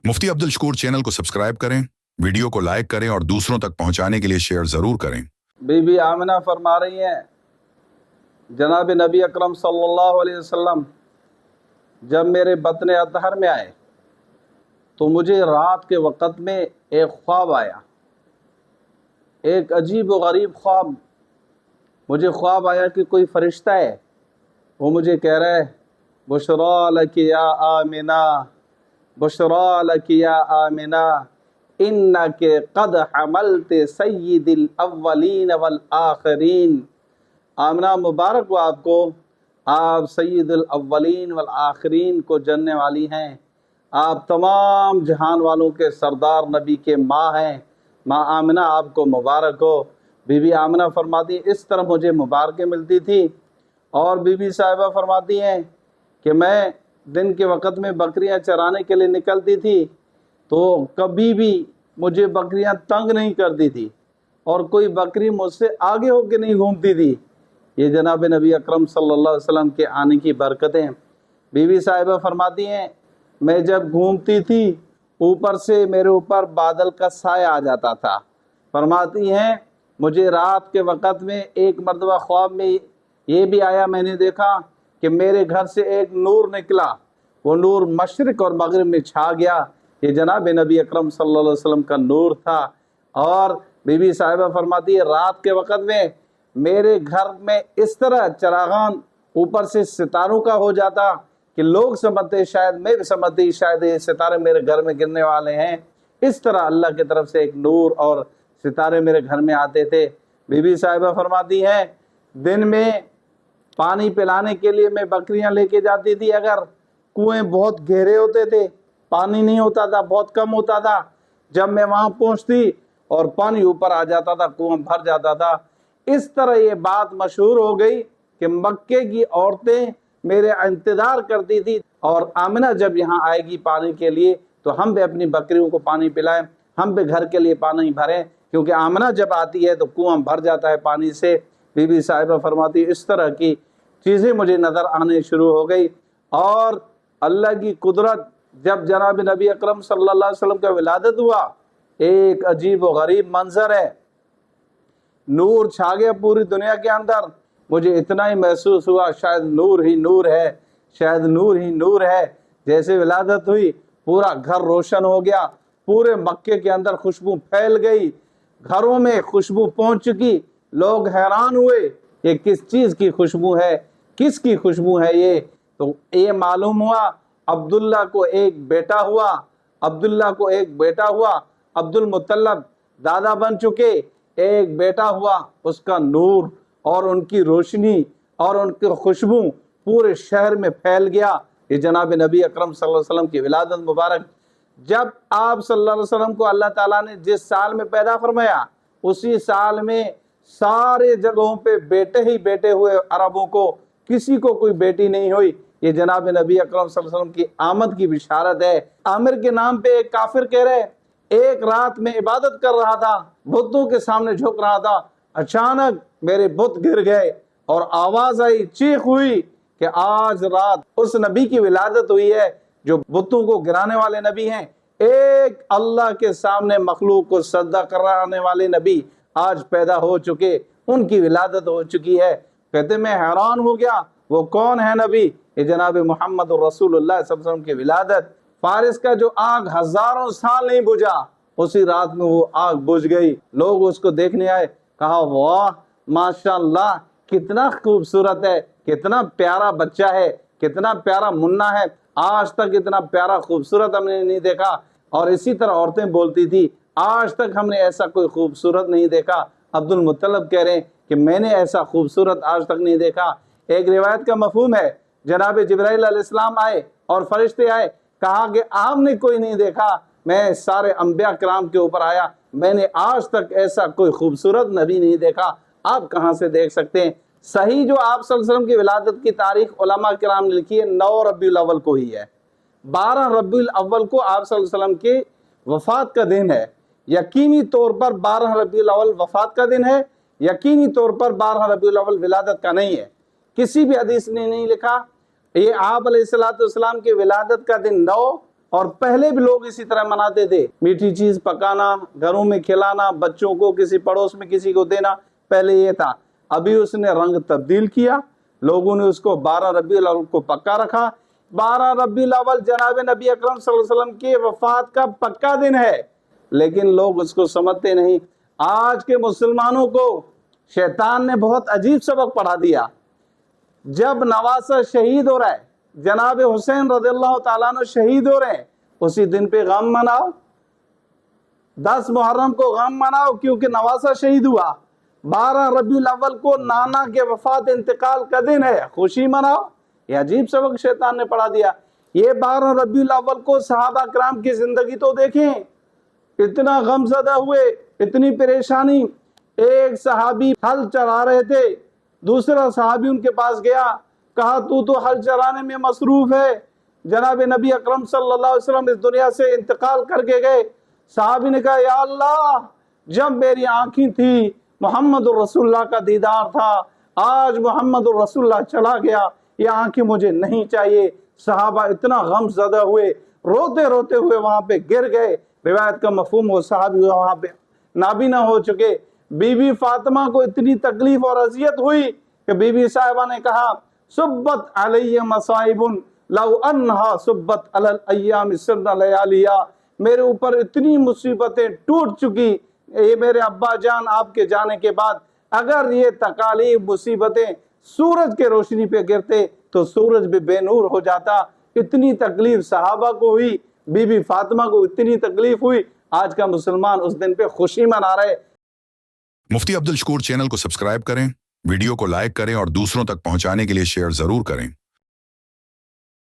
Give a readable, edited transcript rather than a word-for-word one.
मुफ्ती Abdul Shakoor channel को subscribe करें, video को लाइक करें और दूसरों तक पहुंचाने के लिए शेयर ज़रूर करें। बीबी आमिना फरमा रही हैं, जनाब नबी अकरम सल्लल्लाहु अलैहि वसल्लम जब मेरे बतन अतहर में आए तो मुझे रात के वक़्त में एक ख्वाब आया, एक अजीब व गरीब ख्वाब। मुझे ख्वाब आया कि कोई फ़रिश्ता है, वो मुझे कह रहा है, बुशरा लकी या आमिना, बुशरा लकी या आमिना, इन्नके क़द हमलते सय्यिदिल अव्वलीन वल आखिरीन। आमिना मुबारक हो आपको, आप सय्यिदुल अव्वलीन वल आखिरीन को जनने वाली हैं। आप तमाम जहान वालों के सरदार नबी के माँ हैं। माँ आमिना आपको मुबारक हो। बीबी आमिना फरमाती इस तरह मुझे मुबारकें मिलती थी। और बीबी साहिबा फरमाती हैं कि मैं दिन के वक़्त में बकरियां चराने के लिए निकलती थी तो कभी भी मुझे बकरियां तंग नहीं करती थी और कोई बकरी मुझसे आगे होकर नहीं घूमती थी। ये जनाब नबी अकरम सल्लल्लाहु अलैहि वसल्लम के आने की बरकतें। बीबी साहिबा फरमाती हैं मैं जब घूमती थी ऊपर से मेरे ऊपर बादल का साया आ जाता था। फरमाती हैं मुझे रात के वक़्त में एक मरतबा ख्वाब में ये भी आया, मैंने देखा कि मेरे घर से एक नूर निकला, वो नूर मशरिक़ और मगरिब में छा गया। ये जनाब नबी अकरम सल्लल्लाहु अलैहि वसल्लम का नूर था। और बीबी साहिबा फरमाती है रात के वक़्त में मेरे घर में इस तरह चरागान ऊपर से सितारों का हो जाता कि लोग समझते, शायद मैं भी समझती शायद ये सितारे मेरे घर में गिरने वाले हैं। इस तरह अल्लाह की तरफ से एक नूर और सितारे मेरे घर में आते थे। बीबी साहिबा फरमाती हैं दिन में पानी पिलाने के लिए मैं बकरियां लेके जाती थी, अगर कुएं बहुत गहरे होते थे, पानी नहीं होता था, बहुत कम होता था, जब मैं वहां पहुंचती और पानी ऊपर आ जाता था, कुआं भर जाता था। इस तरह ये बात मशहूर हो गई कि मक्के की औरतें मेरे इंतज़ार करती थी और आमिना जब यहाँ आएगी पानी के लिए तो हम भी अपनी बकरियों को पानी पिलाएं, हम भी घर के लिए पानी भरें, क्योंकि आमिना जब आती है तो कुआं भर जाता है पानी से। बीबी साहिबा फरमाती इस तरह की चीज़ें मुझे नज़र आने शुरू हो गई। और अल्लाह की कुदरत, जब जनाब नबी अकरम सल्लल्लाहु अलैहि वसल्लम का विलादत हुआ, एक अजीब व गरीब मंजर है, नूर छा गया पूरी दुनिया के अंदर। मुझे इतना ही महसूस हुआ शायद नूर ही नूर है, शायद नूर ही नूर है। जैसे विलादत हुई पूरा घर रोशन हो गया, पूरे मक्के के अंदर खुशबू फैल गई, घरों में खुशबू पहुंच चुकी। लोग हैरान हुए ये किस चीज़ की खुशबू है, किसकी खुशबू है ये। तो ये मालूम हुआ अब्दुल्ला को एक बेटा हुआ, अब्दुल्ला को एक बेटा हुआ, अब्दुल मुत्तलब दादा बन चुके, एक बेटा हुआ, उसका नूर और उनकी रोशनी और उनकी खुशबू पूरे शहर में फैल गया। ये जनाब नबी अकरम सल्लल्लाहु अलैहि वसल्लम की विलादत मुबारक। जब आप सल्लल्लाहु अलैहि वसल्लम को अल्लाह ताला ने जिस साल में पैदा फरमाया उसी साल में सारे जगहों पे बेटे ही बेटे हुए। अरबों को किसी को कोई बेटी नहीं हुई। ये जनाब नबी अकरम सल्लल्लाहु अलैहि वसल्लम की आमद की बिशारत है। आमिर के नाम पे एक काफिर कह रहे एक रात में इबादत कर रहा था, बुतों के सामने झुक रहा था, अचानक मेरे बुत गिर गए और आवाज आई, चीख हुई कि आज रात उस नबी की विलादत हुई है जो बुतों को गिराने वाले नबी हैं। एक अल्लाह के सामने मखलूक को सजदा कराने वाले नबी आज पैदा हो चुके, उनकी विलादत हो चुकी है। कहते मैं हैरान हो गया, वो कौन है नबी? ये जनाब मोहम्मद रसूलुल्लाह सल्लल्लाहु अलैहि वसल्लम की विलादत। फारिस का जो आग हजारों साल नहीं बुझा, उसी रात में वो आग बुझ गई। लोग उसको देखने आए, कहा वाह माशाअल्लाह कितना खूबसूरत है, कितना प्यारा बच्चा है, कितना प्यारा मुन्ना है, आज तक इतना प्यारा खूबसूरत हमने नहीं देखा। और इसी तरह औरतें बोलती थी आज तक हमने ऐसा कोई खूबसूरत नहीं देखा। अब्दुल मुत्तलब कह रहे हैं कि मैंने ऐसा खूबसूरत आज तक नहीं देखा। एक रिवायत का मफहूम है जनाब जिब्राइल अलैहिस्सलाम आए और फरिश्ते आए, कहा कि आपने कोई नहीं देखा, मैं सारे अंबिया किराम के ऊपर आया, मैंने आज तक ऐसा कोई खूबसूरत नबी नहीं देखा, आप कहाँ से देख सकते हैं। सही जो आप सल्लल्लाहु अलैहि वसल्लम की विलादत की तारीख उलमा किराम ने लिखी है 9 रबीउल अव्वल को ही है। 12 रबीउल अव्वल को आप सल्लल्लाहु अलैहि वसल्लम की वफात का दिन है। यकीनी तौर पर 12 रबीउल अव्वल वफात का दिन है, यकीनी तौर पर 12 रबीउल अव्वल विलादत का नहीं है। किसी भी हदीस ने नहीं लिखा। ये आप अलैहिस्सलातु वस्सलाम की विलादत का दिन 9 اور پہلے بھی لوگ اسی طرح مناتے تھے. میٹھی چیز پکانا, گھروں میں کھلانا, بچوں کو کسی پڑوس میں کسی کو دینا, پہلے یہ تھا. ابھی اس نے رنگ تبدیل کیا, لوگوں نے اس کو 12 ربیع الاول کو پکا رکھا. 12 ربیع الاول جناب نبی اکرم صلی اللہ علیہ وسلم کی وفات کا پکا دن ہے, لیکن لوگ اس کو سمجھتے نہیں. آج کے مسلمانوں کو شیطان نے بہت عجیب سبق پڑھا دیا. جب نواسہ شہید ہو رہا ہے, جناب حسین رضی اللہ تعالیٰ عنہ شہید ہو رہے ہیں, اسی دن پہ غم مناؤ. 10 محرم کو غم مناؤ کیونکہ نواسہ شہید ہوا. 12 ربیع الاول کو نانا کے وفات انتقال کا دن ہے, خوشی مناؤ. یہ عجیب سبق شیطان نے پڑھا دیا. یہ 12 ربیع الاول کو صحابہ کرام کی زندگی تو دیکھیں, اتنا غم زدہ ہوئے, اتنی پریشانی. ایک صحابی ہل چرا رہے تھے, دوسرا صحابی ان کے پاس گیا, کہا تو ہل چرانے میں مصروف ہے, جناب نبی اکرم صلی اللہ علیہ وسلم اس دنیا سے انتقال کر کے گئے. صحابی نے کہا یا اللہ, جب میری آنکھیں تھی محمد الرسول اللہ کا دیدار تھا, آج محمد الرسول اللہ چلا گیا, یہ آنکھیں مجھے نہیں چاہیے. صحابہ اتنا غم زدہ ہوئے, روتے روتے ہوئے وہاں پہ گر گئے. روایت کا مفہوم وہ صحابی وہاں پہ نابینا ہو چکے. بی بی فاطمہ کو اتنی تکلیف اور اذیت ہوئی کہ بی بی صاحبہ نے کہا سبت علی مصائب لو انہا سبت علی الایام سرنا لیالیا, میرے اوپر اتنی مصیبتیں ٹوٹ چکی, یہ میرے ابا جان آپ کے جانے کے بعد اگر یہ تکالیف مصیبتیں سورج کے روشنی پہ گرتے تو سورج بھی بے نور ہو جاتا. اتنی تکلیف صحابہ کو ہوئی, بی بی فاطمہ کو اتنی تکلیف ہوئی. آج کا مسلمان اس دن پہ خوشی منا رہے. مفتی عبد الشکور چینل کو سبسکرائب کریں, ویڈیو کو لائک کریں اور دوسروں تک پہنچانے کے لیے شیئر ضرور کریں.